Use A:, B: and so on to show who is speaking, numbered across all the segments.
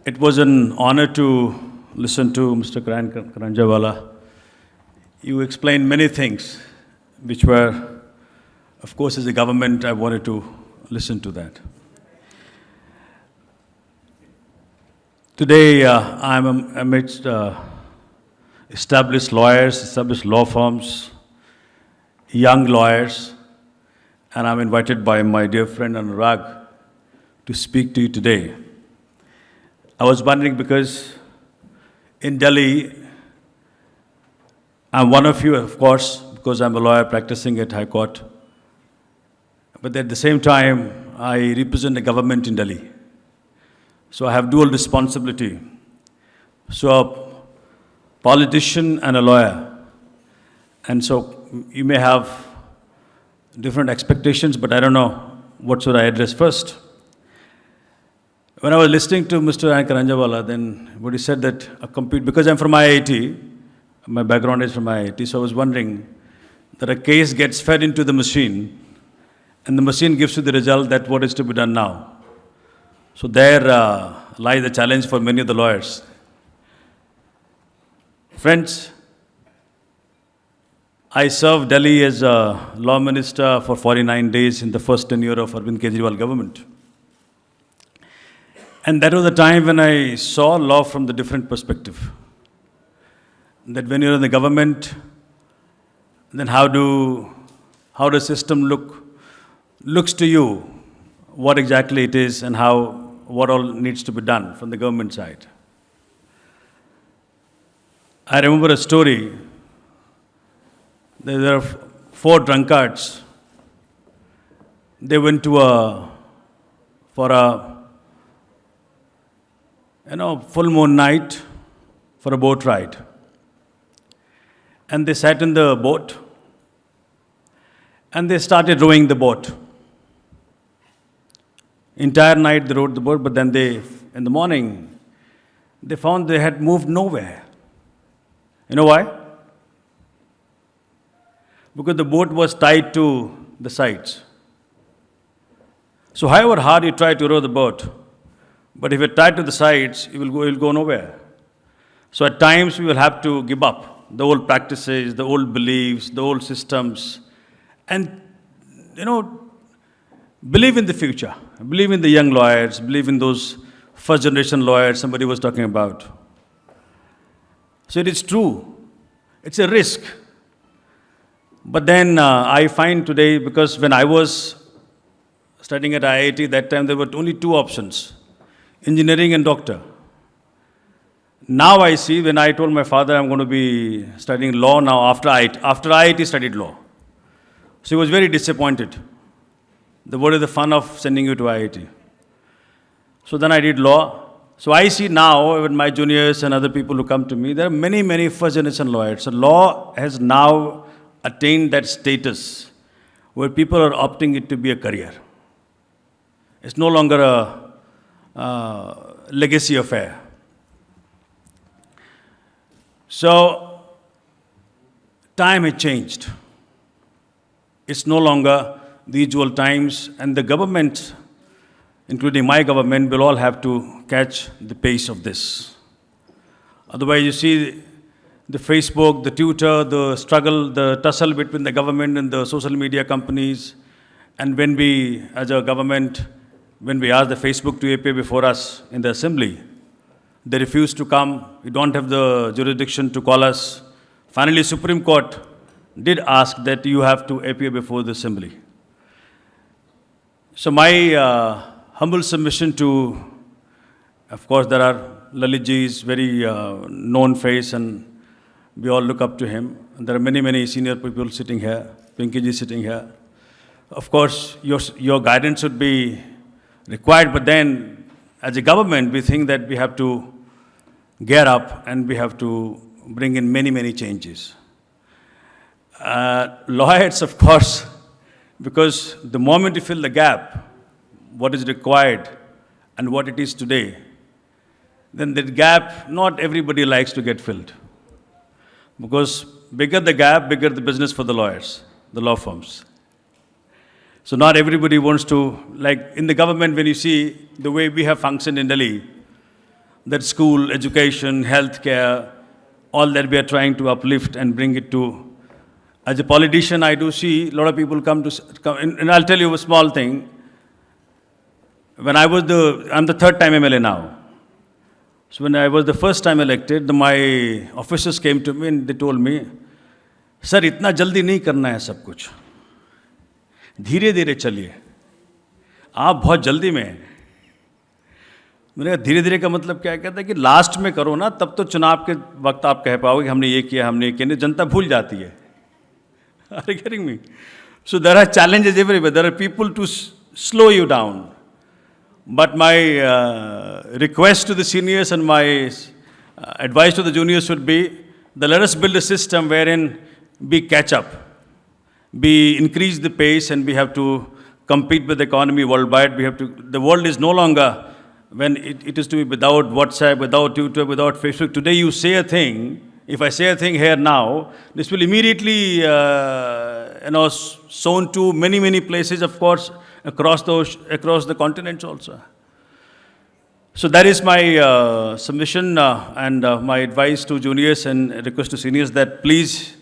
A: It was an honor to listen to Mr. Karanjawala. You explained many things which were, of course, as a government, I wanted to listen to that. Today, I'm amidst established lawyers, established law firms, young lawyers, and I'm invited by my dear friend Anurag to speak to you today. I was wondering because in Delhi, I'm one of you, of course, because I'm a lawyer practicing at High Court. But at the same time, I represent the government in Delhi. So I have dual responsibility. So a politician and a lawyer. And so you may have different expectations, but I don't know what should I address first. When I was listening to Mr. Karanjawala, then what he said that because I'm from IIT, my background is from IIT, so I was wondering that a case gets fed into the machine and the machine gives you the result that what is to be done now. So there lies the challenge for many of the lawyers. Friends, I served Delhi as a law minister for 49 days in the first tenure of Arvind Kejriwal government. And that was the time when I saw law from the different perspective. That when you're in the government, then how the system looks to you, what exactly it is and what all needs to be done from the government side. I remember a story. There are 4 drunkards. They went for a full moon night for a boat ride. And they sat in the boat and they started rowing the boat. Entire night they rowed the boat, but then in the morning, they found they had moved nowhere. You know why? Because the boat was tied to the sides. So however hard you try to row the boat, but if you're tied to the sides, you will go nowhere. So at times we will have to give up the old practices, the old beliefs, the old systems, and believe in the future. Believe in the young lawyers, believe in those first generation lawyers somebody was talking about. So it is true. It's a risk. But then I find today, because when I was studying at IIT, that time there were only 2 options. Engineering and doctor. Now I see, when I told my father I'm going to be studying law now after IIT studied law. So he was very disappointed. What is the fun of sending you to IIT? So then I did law. So I see now, with my juniors and other people who come to me, there are many, many first generation lawyers. So law has now attained that status where people are opting it to be a career. It's no longer a legacy affair. So, time has changed. It's no longer the usual times, and the government, including my government, will all have to catch the pace of this. Otherwise, you see the Facebook, the Twitter, the struggle, the tussle between the government and the social media companies, and when we, as a government, when we asked the Facebook to appear before us in the assembly, they refused to come. We don't have the jurisdiction to call us. Finally, Supreme Court did ask that you have to appear before the assembly. So my humble submission to, of course, there are Lalitji is very known face and we all look up to him. And there are many, many senior people sitting here. Pinkiji sitting here. Of course, your guidance would be required, but then as a government, we think that we have to gear up and we have to bring in many, many changes. Lawyers, of course, because the moment you fill the gap, what is required and what it is today, then that gap, not everybody likes to get filled. Because bigger the gap, bigger the business for the lawyers, the law firms. So not everybody wants to, like in the government, when you see the way we have functioned in Delhi, that school, education, healthcare, all that we are trying to uplift and bring it to. As a politician, I do see a lot of people come, and I'll tell you a small thing. When I'm the third time MLA now. So when I was the first time elected, my officers came to me and they told me, "Sir, इतना जल्दी नहीं करना है सब कुछ. धीरे धीरे चलिए. आप बहुत जल्दी में हैं." मैंने कहा धीरे धीरे का मतलब क्या कहता है कि लास्ट में करो ना, तब तो चुनाव के वक्त आप कह पाओगे हमने ये किया, हमने ये किया. नहीं, जनता भूल जाती है. Are you getting me? So there are challenges everywhere. There are people to slow you down. But my request to the seniors and my advice to the juniors would be that let us build a system wherein we catch up, we increase the pace, and we have to compete with the economy worldwide. The world is no longer when it is to be without WhatsApp, without Twitter, without Facebook. Today you say a thing. If I say a thing here now, this will immediately sown to many, many places, of course, across the continents also. So that is my submission and my advice to juniors and request to seniors that please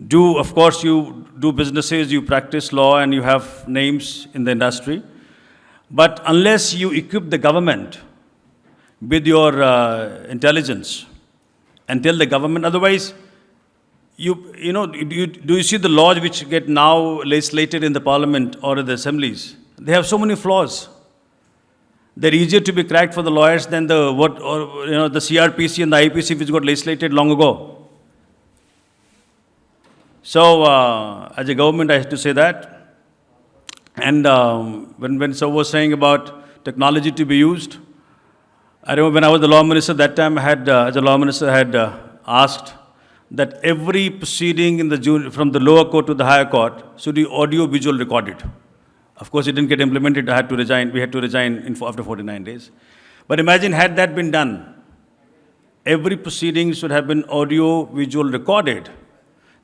A: do, of course, you do businesses, you practice law, and you have names in the industry. But unless you equip the government with your intelligence and tell the government, otherwise, do you see the laws which get now legislated in the parliament or in the assemblies? They have so many flaws. They're easier to be cracked for the lawyers than the CRPC and the IPC which got legislated long ago. So, as a government, I have to say that. And when someone was saying about technology to be used, I remember when I was the law minister, that time I had, as a law minister, I had asked that every proceeding from the lower court to the higher court should be audio-visual recorded. Of course, it didn't get implemented. I had to resign. We had to resign after 49 days. But imagine, had that been done, every proceeding should have been audio-visual recorded.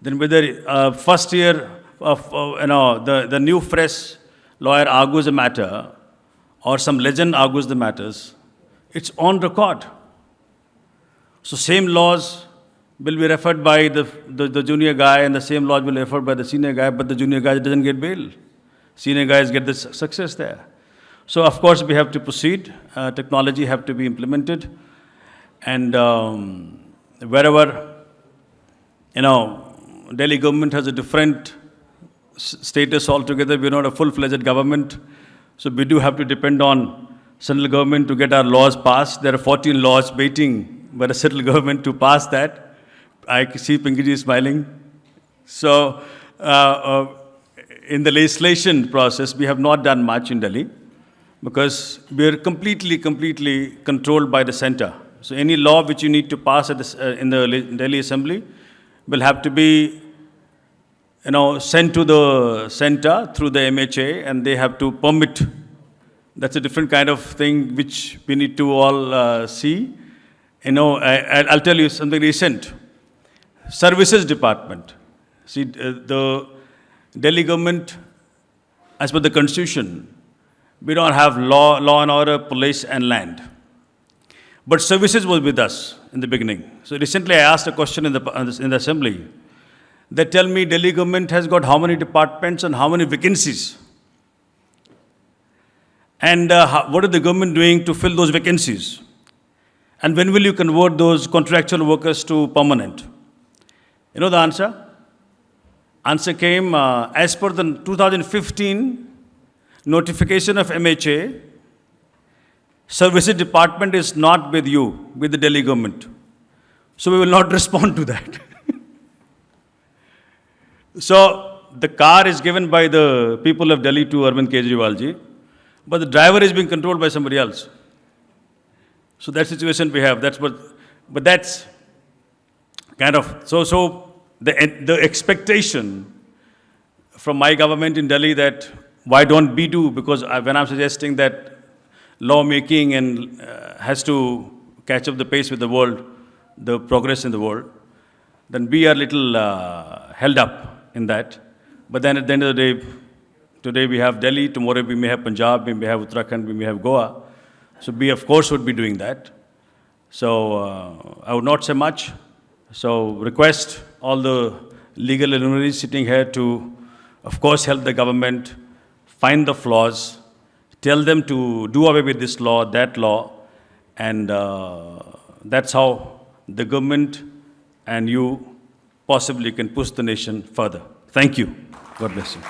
A: Then whether first year of, the new fresh lawyer argues a matter or some legend argues the matters, it's on record. So same laws will be referred by the junior guy, and the same laws will be referred by the senior guy, but the junior guy doesn't get bail. Senior guys get the success there. So of course we have to proceed. Technology have to be implemented. And wherever, Delhi government has a different status altogether. We're not a full-fledged government. So we do have to depend on central government to get our laws passed. There are 14 laws waiting by the central government to pass that. I see Pinkaji smiling. So in the legislation process, we have not done much in Delhi because we are completely controlled by the center. So any law which you need to pass in the Delhi Assembly will have to be sent to the center through the MHA, and they have to permit. That's a different kind of thing which we need to all see. I'll tell you something recent. Services Department. See, the Delhi government, as per the constitution, we don't have law and order, police and land. But services was with us in the beginning. So recently I asked a question in the assembly. They tell me Delhi government has got how many departments and how many vacancies. And what is the government doing to fill those vacancies? And when will you convert those contractual workers to permanent? You know the answer? Answer came, as per the 2015 notification of MHA, Services Department is not with you, with the Delhi government. So we will not respond to that. So the car is given by the people of Delhi to Arvind Kejriwal ji, but the driver is being controlled by somebody else. So that situation we have. But that's kind of, so the expectation from my government in Delhi that why don't we do, because when I'm suggesting that lawmaking and has to catch up the pace with the world, the progress in the world, then we are little held up in that. But then at the end of the day, Today we have Delhi, tomorrow we may have Punjab, we may have Uttarakhand, we may have Goa. So we, of course, would be doing that. So I would not say much. So request all the legal luminaries sitting here to, of course, help the government find the flaws, tell them to do away with this law, that law, and that's how the government and you possibly can push the nation further. Thank you. God bless you.